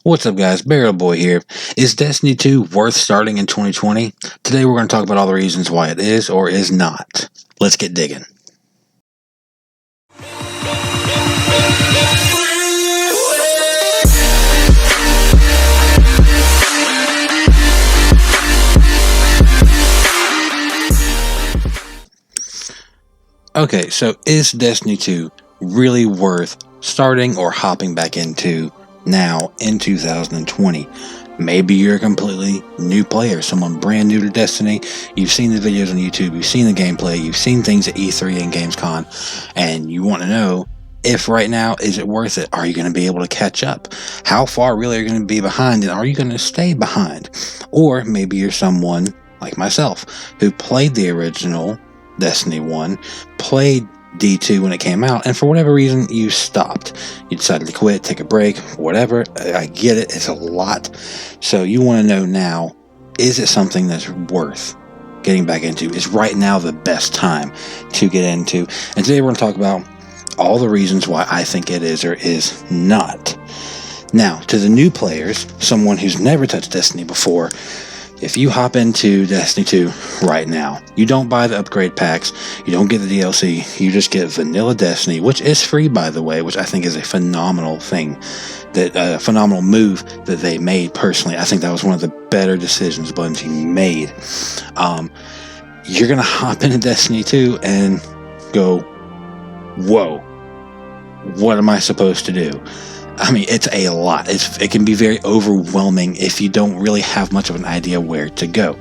What's up, guys? BurialBoy here. Is Destiny 2 worth starting in 2020? Today we're going to talk about all the reasons why it is or is not. Let's get digging. Okay, so is Destiny 2 really worth starting or hopping back into now in 2020? Maybe you're a completely new player, someone brand new to Destiny. You've seen the videos on YouTube, you've seen the gameplay, you've seen things at E3 and Gamescom, and you want to know if right now, is it worth it? Are you going to be able to catch up? How far really are you going to be behind, and are you going to stay behind? Or maybe you're someone like myself who played the original Destiny 1, played D2 when it came out, and for whatever reason you stopped. You decided to quit, take a break, whatever. I get it, it's a lot. So you want to know now, is it something that's worth getting back into? Is right now the best time to get into? And today we're going to talk about all the reasons why I think it is or is not. Now, to the new players, someone who's never touched Destiny before, if you hop into Destiny 2 right now, you don't buy the upgrade packs, you don't get the DLC, you just get vanilla Destiny, which is free, by the way, which I think is a phenomenal thing, a phenomenal move that they made personally. I think that was one of the better decisions Bungie made. You're going to hop into Destiny 2 and go, whoa, what am I supposed to do? I mean, it's a lot. It can be very overwhelming if you don't really have much of an idea where to go.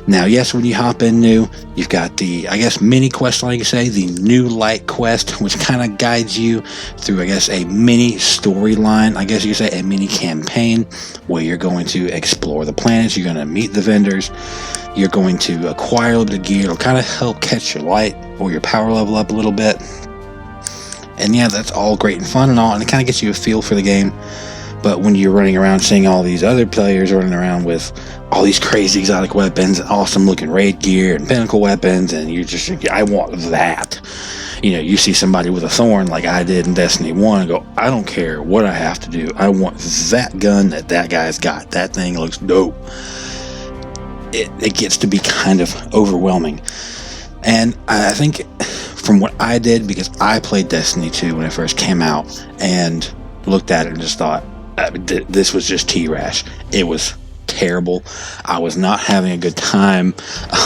Now, yes, when you hop in new, you've got the, mini quest line, you could say, the New Light quest, which kind of guides you through, a mini storyline, you could say a mini campaign, where you're going to explore the planets, you're going to meet the vendors, you're going to acquire a little bit of gear. It'll kind of help catch your light or your power level up a little bit. And yeah, that's all great and fun and all, and it kind of gets you a feel for the game. But when you're running around seeing all these other players running around with all these crazy exotic weapons and awesome looking raid gear and pinnacle weapons, and you're just, I want that. You see somebody with a thorn like I did in Destiny 1 and go, I don't care what I have to do. I want that gun that guy's got. That thing looks dope. It gets to be kind of overwhelming. And I think from what I did, because I played Destiny 2 when it first came out and looked at it and just thought, this was just T-Rash. It was terrible. I was not having a good time,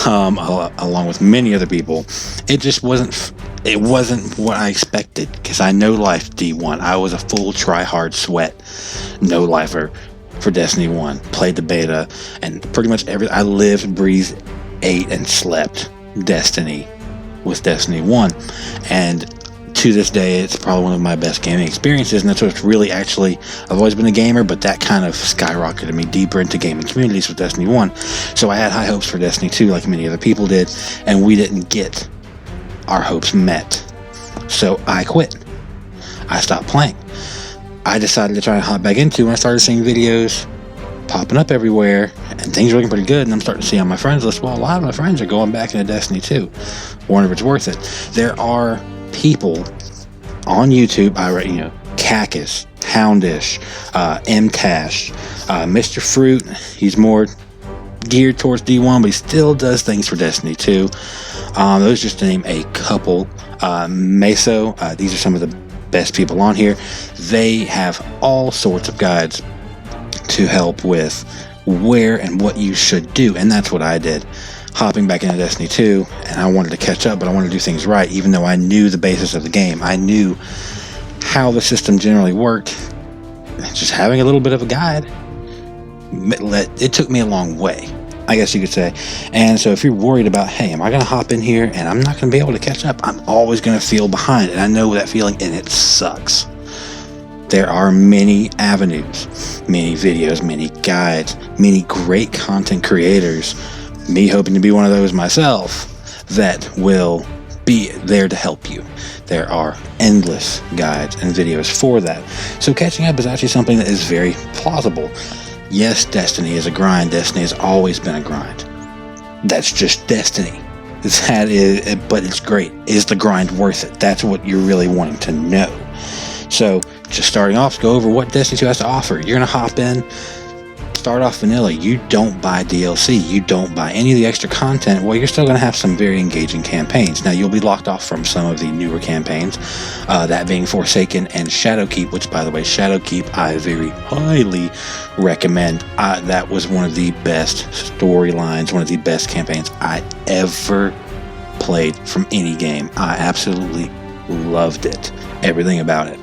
along with many other people. It just wasn't what I expected, because I no life D1. I was a full try-hard sweat no lifer for Destiny 1. Played the beta, and pretty much I lived, breathed, ate, and slept Destiny with Destiny 1, and to this day it's probably one of my best gaming experiences, and that's what's really I've always been a gamer, but that kind of skyrocketed me deeper into gaming communities with Destiny 1. So I had high hopes for Destiny 2 like many other people did, and we didn't get our hopes met. So I quit. I stopped playing. I decided to try and hop back into, and I started seeing videos popping up everywhere, and things are looking pretty good, and I'm starting to see on my friends list, well, a lot of my friends are going back into Destiny 2. Wonder if it's worth it. There are people on YouTube, Cacus, Houndish, Mtash, Mr. Fruit. He's more geared towards D1, but he still does things for Destiny 2. Those just to name a couple. Meso, these are some of the best people on here. They have all sorts of guides to help with where and what you should do, and that's what I did, hopping back into Destiny 2, and I wanted to catch up, but I wanted to do things right, even though I knew the basis of the game. I knew how the system generally worked. Just having a little bit of a guide, it took me a long way, I guess you could say. And so if you're worried about, hey, am I going to hop in here and I'm not going to be able to catch up, I'm always going to feel behind, and I know that feeling, and it sucks. There are many avenues, many videos, many guides, many great content creators, me hoping to be one of those myself, that will be there to help you. There are endless guides and videos for that. So catching up is actually something that is very plausible. Yes, Destiny is a grind. Destiny has always been a grind. That's just Destiny. But it's great. Is the grind worth it? That's what you're really wanting to know. So just starting off, go over what Destiny 2 has to offer. You're going to hop in, start off vanilla. You don't buy DLC. You don't buy any of the extra content. Well, you're still going to have some very engaging campaigns. Now, you'll be locked off from some of the newer campaigns, that being Forsaken and Shadowkeep, which, by the way, Shadowkeep I very highly recommend. That was one of the best storylines, one of the best campaigns I ever played from any game. I absolutely loved it. Everything about it.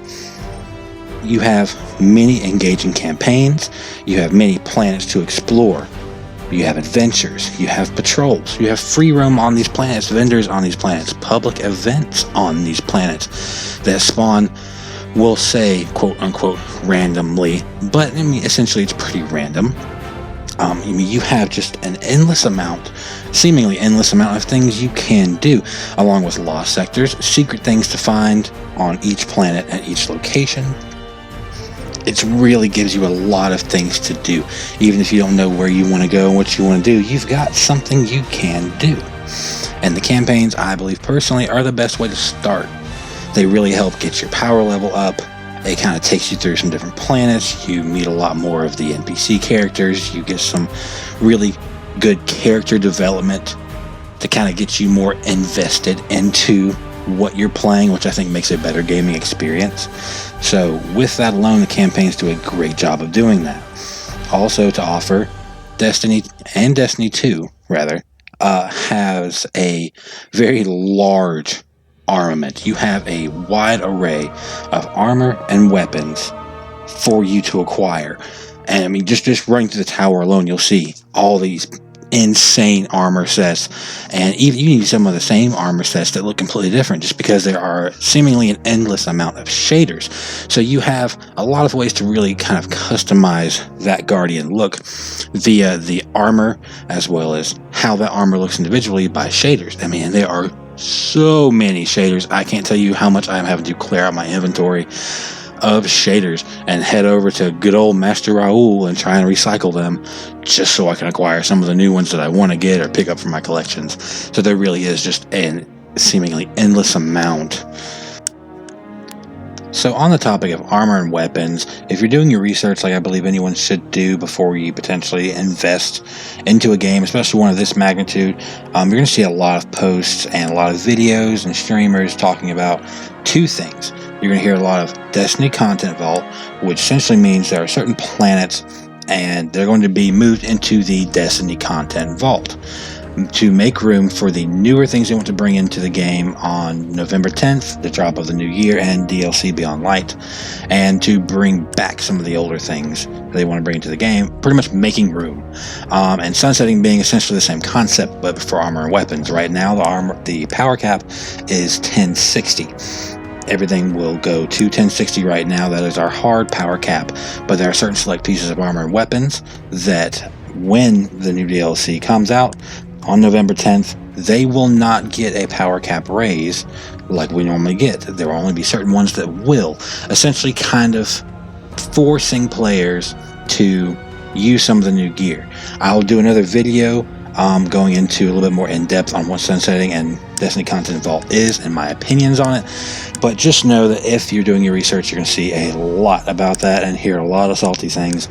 You have many engaging campaigns. You have many planets to explore. You have adventures. You have patrols. You have free roam on these planets, vendors on these planets, public events on these planets that spawn, we'll say, quote unquote, randomly. But I mean, essentially, it's pretty random. You have just an seemingly endless amount of things you can do, along with lost sectors, secret things to find on each planet and each location. It really gives you a lot of things to do. Even if you don't know where you want to go and what you want to do, you've got something you can do. And the campaigns, I believe personally, are the best way to start. They really help get your power level up. It kind of takes you through some different planets. You meet a lot more of the NPC characters. You get some really good character development to kind of get you more invested into what you're playing, which I think makes a better gaming experience. So with that alone, the campaigns do a great job of doing that. Also to offer, Destiny 2 has a very large armament. You have a wide array of armor and weapons for you to acquire. And I mean, just running through the tower alone, you'll see all these insane armor sets, and even some of the same armor sets that look completely different, just because there are seemingly an endless amount of shaders. So you have a lot of ways to really kind of customize that Guardian look via the armor, as well as how that armor looks individually by shaders. I mean, there are so many shaders. I can't tell you how much I'm having to clear out my inventory of shaders and head over to good old Master Raoul and try and recycle them just so I can acquire some of the new ones that I want to get or pick up from my collections. So there really is just an seemingly endless amount. So on the topic of armor and weapons, if you're doing your research like I believe anyone should do before you potentially invest into a game, especially one of this magnitude, you're going to see a lot of posts and a lot of videos and streamers talking about two things. You're going to hear a lot of Destiny Content Vault, which essentially means there are certain planets and they're going to be moved into the Destiny Content Vault to make room for the newer things they want to bring into the game on November 10th, the drop of the new year, and DLC Beyond Light, and to bring back some of the older things they want to bring into the game, pretty much making room. And sunsetting being essentially the same concept, but for armor and weapons. Right now, the power cap is 1060. Everything will go to 1060 right now. That is our hard power cap, but there are certain select pieces of armor and weapons that when the new DLC comes out on November 10th, they will not get a power cap raise like we normally get. There will only be certain ones that will, essentially kind of forcing players to use some of the new gear. I'll do another video going into a little bit more in depth on what sunsetting and Destiny Content Vault is and my opinions on it. But just know that if you're doing your research, you're going to see a lot about that and hear a lot of salty things.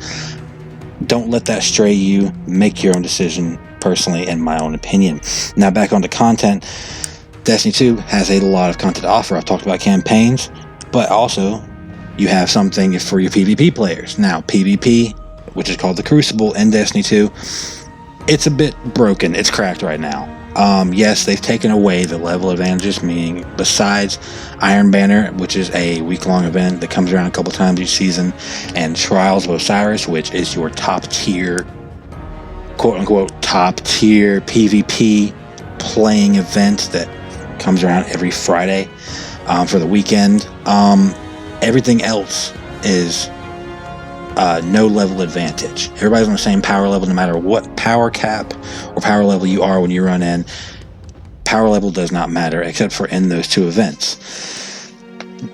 Don't let that stray you. Make your own decision, personally, in my own opinion. Now back onto content. Destiny 2 has a lot of content to offer. I've talked about campaigns, but also you have something for your PvP players. Now PvP, which is called the Crucible in Destiny 2, it's a bit broken. It's cracked right now. Yes, they've taken away the level advantages, meaning besides Iron Banner, which is a week-long event that comes around a couple times each season, and Trials of Osiris, which is your top-tier, quote-unquote, top-tier PvP playing event that comes around every Friday for the weekend. Everything else is no level advantage. Everybody's on the same power level no matter what power cap or power level you are when you run in. Power level does not matter except for in those two events.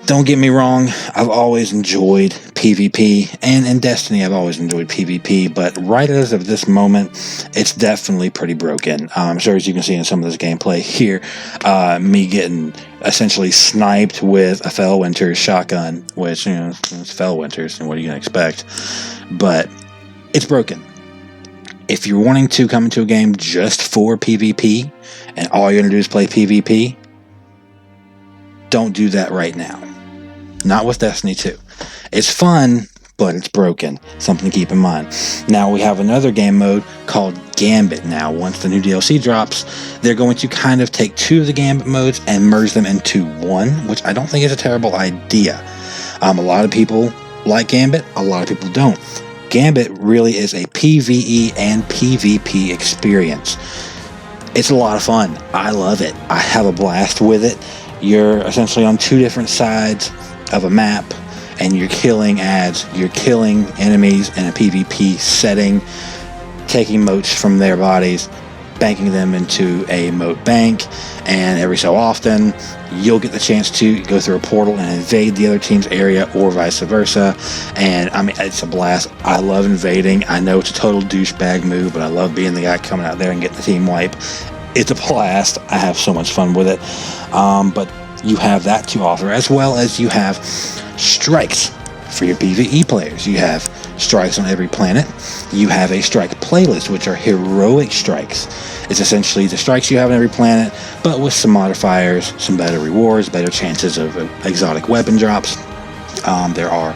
Don't get me wrong, I've always enjoyed PvP, and in Destiny I've always enjoyed PvP, but right as of this moment, it's definitely pretty broken. I'm sure, as you can see in some of this gameplay here, me getting essentially sniped with a Fellwinter's shotgun, which, you know, it's Fellwinter's, and what are you going to expect? But it's broken. If you're wanting to come into a game just for PvP, and all you're going to do is play PvP, don't do that right now. Not with Destiny 2. It's fun, but it's broken. Something to keep in mind. Now we have another game mode called Gambit. Now, once the new DLC drops, they're going to kind of take two of the Gambit modes and merge them into one, which I don't think is a terrible idea. A lot of people like Gambit, a lot of people don't. Gambit really is a PvE and PvP experience. It's a lot of fun. I love it. I have a blast with it. You're essentially on two different sides of a map, and you're killing ads, you're killing enemies in a PvP setting, taking motes from their bodies, banking them into a mote bank, and every so often you'll get the chance to go through a portal and invade the other team's area, or vice versa. And I mean, it's a blast. I love invading. I know it's a total douchebag move, but I love being the guy coming out there and getting the team wipe. It's a blast. I have so much fun with it. But you have that to offer, as well as you have strikes for your PvE players. You have strikes on every planet. You have a strike playlist, which are heroic strikes. It's essentially the strikes you have on every planet, but with some modifiers, some better rewards, better chances of exotic weapon drops. There are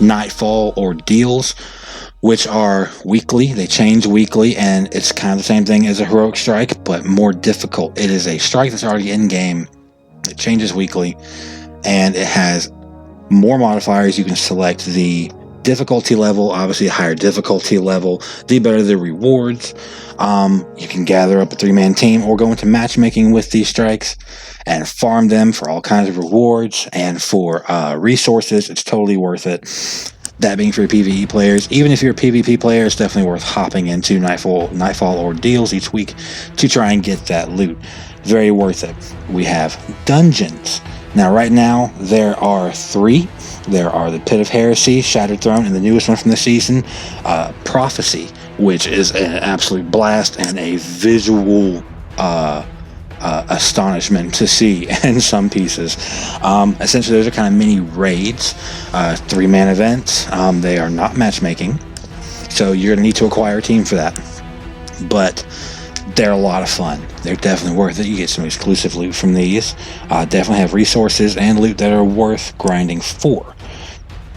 Nightfall ordeals, which are weekly. They change weekly, and it's kind of the same thing as a heroic strike, but more difficult. It is a strike that's already in game. It changes weekly, and it has more modifiers. You can select the difficulty level. Obviously, a higher difficulty level, the better the rewards. You can gather up a 3-man team or go into matchmaking with these strikes and farm them for all kinds of rewards and for resources. It's totally worth it. That being for your PvE players. Even if you're a PvP player, it's definitely worth hopping into Nightfall ordeals each week to try and get that loot. Very worth it. We have dungeons. Now, right now, there are 3. There are the Pit of Heresy, Shattered Throne, and the newest one from the season, Prophecy, which is an absolute blast and a visual astonishment to see in some pieces. Essentially, those are kind of mini raids, 3-man events. They are not matchmaking, so you're going to need to acquire a team for that. But they're a lot of fun. They're definitely worth it. You get some exclusive loot from these. Definitely have resources and loot that are worth grinding for.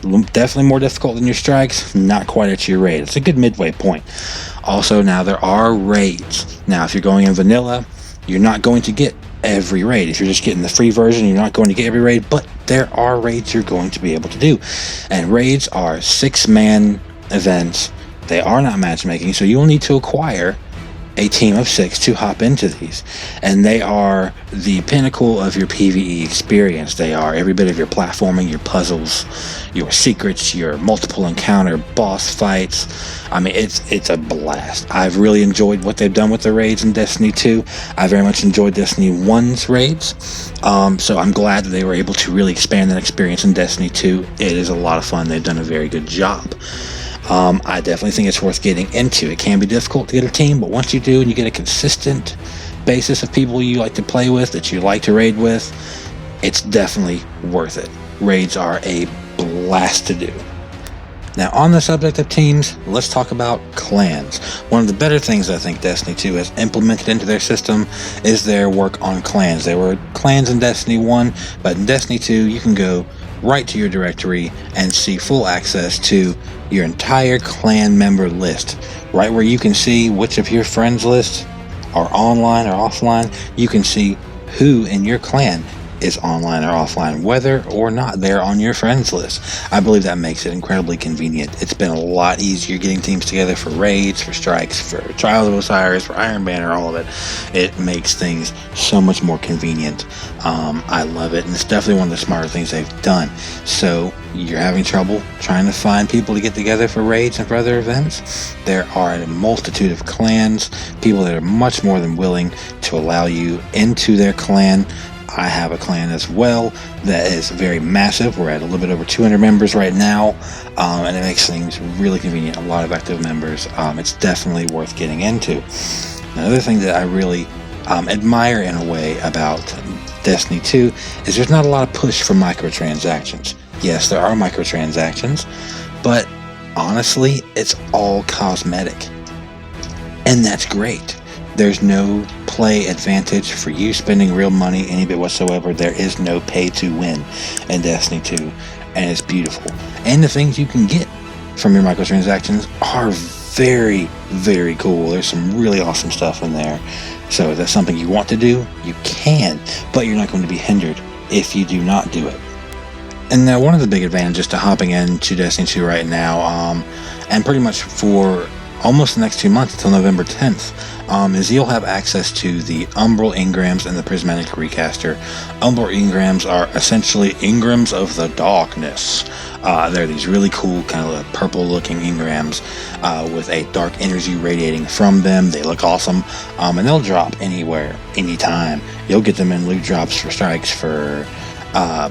Definitely more difficult than your strikes, not quite at your raid. It's a good midway point. Also, now there are raids. Now, if you're going in vanilla, you're not going to get every raid. If you're just getting the free version, you're not going to get every raid, but there are raids you're going to be able to do. And raids are 6-man events. They are not matchmaking, so you'll need to acquire a team of 6 to hop into these, and they are the pinnacle of your PvE experience. They are every bit of your platforming, your puzzles, your secrets, your multiple encounter boss fights. I mean, it's a blast. I've really enjoyed what they've done with the raids in Destiny 2. I very much enjoyed Destiny 1's raids, so I'm glad that they were able to really expand that experience in Destiny 2. It is a lot of fun. They've done a very good job. I definitely think it's worth getting into. It can be difficult to get a team, but once you do and you get a consistent basis of people you like to play with, that you like to raid with, it's definitely worth it. Raids are a blast to do. Now, on the subject of teams, let's talk about clans. One of the better things I think Destiny 2 has implemented into their system is their work on clans. There were clans in Destiny 1, but in Destiny 2, you can go right to your directory and see full access to your entire clan member list. Right where you can see which of your friends lists are online or offline, you can see who in your clan is online or offline, whether or not they're on your friends list. I believe that makes it incredibly convenient. It's been a lot easier getting teams together for raids, for strikes, for Trials of Osiris, for Iron Banner, all of it. It makes things so much more convenient. I love it, and it's definitely one of the smarter things they've done. So you're having trouble trying to find people to get together for raids and for other events, there are a multitude of clans, people that are much more than willing to allow you into their clan. I have a clan as well that is very massive. We're at a little bit over 200 members right now, and it makes things really convenient. A lot of active members. It's definitely worth getting into. Another thing that I really admire in a way about Destiny 2 is there's not a lot of push for microtransactions. Yes, there are microtransactions, but honestly, it's all cosmetic. And that's great. There's no play advantage for you spending real money, any bit whatsoever. There is no pay to win in Destiny 2, and it's beautiful. And the things you can get from your microtransactions are very, very cool. There's some really awesome stuff in there. So if that's something you want to do, you can, but you're not going to be hindered if you do not do it. And now one of the big advantages to hopping into Destiny 2 right now, and pretty much for almost the next 2 months until November 10th, is you'll have access to the Umbral Engrams and the Prismatic Recaster. Umbral Engrams are essentially Engrams of the Darkness. They're these really cool kind of purple looking engrams with a dark energy radiating from them. They look awesome, and they'll drop anywhere, anytime. You'll get them in loot drops for strikes, for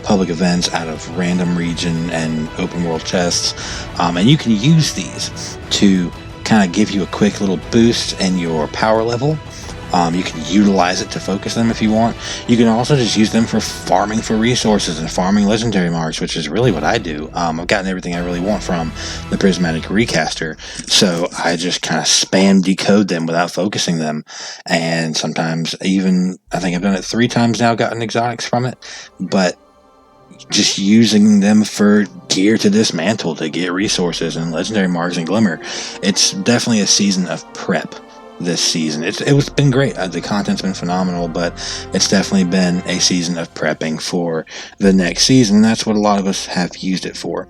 public events out of random region and open world chests, and you can use these to kind of give you a quick little boost in your power level. You can utilize it to focus them if you want. You can also just use them for farming for resources and farming legendary marks, which is really what I do. I've gotten everything I really want from the Prismatic Recaster, so I just kind of spam decode them without focusing them. And sometimes even, I think I've done it 3 times now, gotten exotics from it, but just using them for gear to dismantle, to get resources and legendary marks and glimmer. It's definitely a season of prep this season. It's been great. The content's been phenomenal, but it's definitely been a season of prepping for the next season. That's what a lot of us have used it for.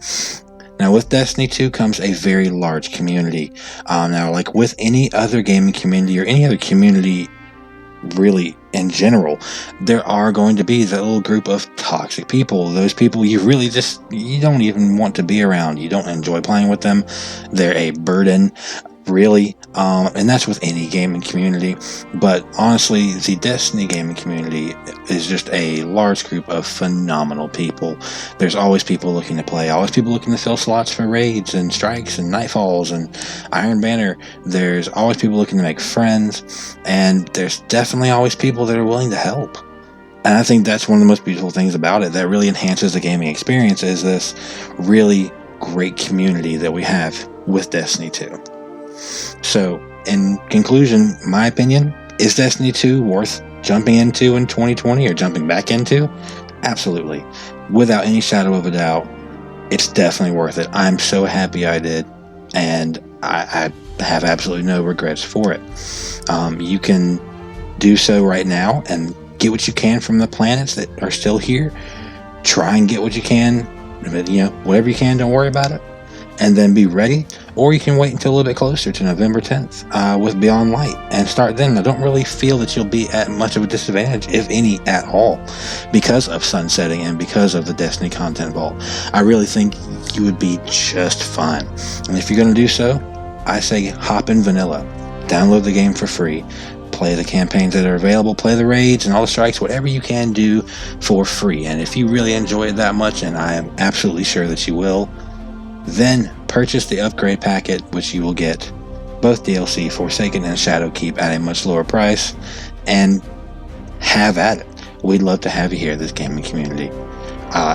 Now, with Destiny 2 comes a very large community. Now, like with any other gaming community or any other community really in general, there are going to be that little group of toxic people. Those people you really you don't even want to be around. You don't enjoy playing with them. They're a burden, really, and that's with any gaming community. But honestly, the Destiny gaming community is just a large group of phenomenal people. There's always people looking to play, always people looking to fill slots for raids and strikes and nightfalls and Iron Banner. There's always people looking to make friends, and there's definitely always people that are willing to help. And I think that's one of the most beautiful things about it that really enhances the gaming experience, is this really great community that we have with Destiny 2. So, in conclusion, my opinion, is Destiny 2 worth jumping into in 2020 or jumping back into? Absolutely. Without any shadow of a doubt, it's definitely worth it. I'm so happy I did, and I have absolutely no regrets for it. You can do so right now and get what you can from the planets that are still here. Try and get what you can, whatever you can, don't worry about it. And then be ready, or you can wait until a little bit closer to November 10th with Beyond Light and start then. I don't really feel that you'll be at much of a disadvantage, if any at all, because of sunsetting and because of the Destiny Content Vault. I really think you would be just fine. And if you're going to do so, I say hop in vanilla. Download the game for free. Play the campaigns that are available, play the raids and all the strikes, whatever you can do for free. And if you really enjoy it that much, and I am absolutely sure that you will, then purchase the upgrade packet, which you will get both DLC, Forsaken and Shadowkeep, at a much lower price, and have at it. We'd love to have you here, this gaming community.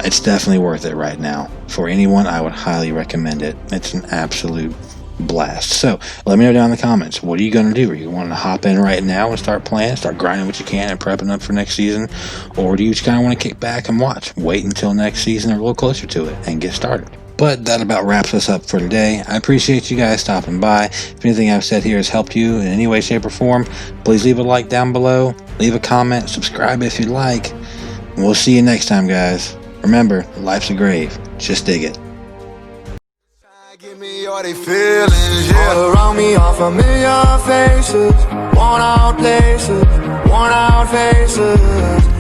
It's definitely worth it right now. For anyone, I would highly recommend it. It's an absolute blast. So let me know down in the comments, what are you going to do? Are you wanting to hop in right now and start playing, start grinding what you can and prepping up for next season? Or do you just kind of want to kick back and watch, wait until next season or a little closer to it and get started? But that about wraps us up for today. I appreciate you guys stopping by. If anything I've said here has helped you in any way, shape, or form, please leave a like down below, leave a comment, subscribe if you'd like. And we'll see you next time, guys. Remember, life's a grave. Just dig it. Give me all they feelings, yeah. All around me are familiar faces, worn out places, worn out faces.